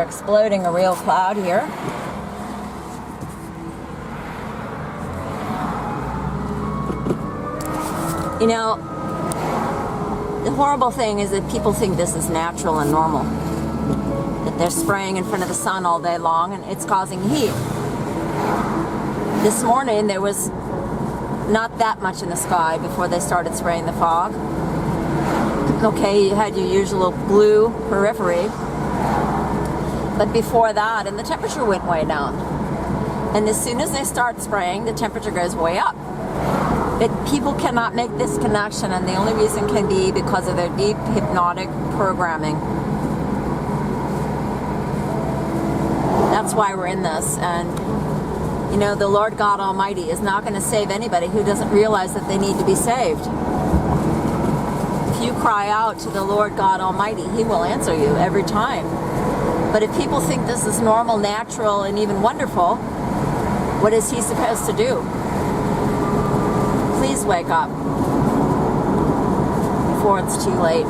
exploding a real cloud here. You know, the horrible thing is that people think this is natural and normal. That they're spraying in front of the sun all day long and it's causing heat. This morning there was not that much in the sky before they started spraying the fog. Okay, you had your usual blue periphery. But before that, and the temperature went way down. And as soon as they start spraying, the temperature goes way up. But people cannot make this connection, and the only reason can be because of their deep hypnotic programming. That's why we're in this. And, you know, the Lord God Almighty is not going to save anybody who doesn't realize that they need to be saved. If you cry out to the Lord God Almighty, He will answer you every time. But if people think this is normal, natural, and even wonderful, what is He supposed to do? Please wake up before it's too late.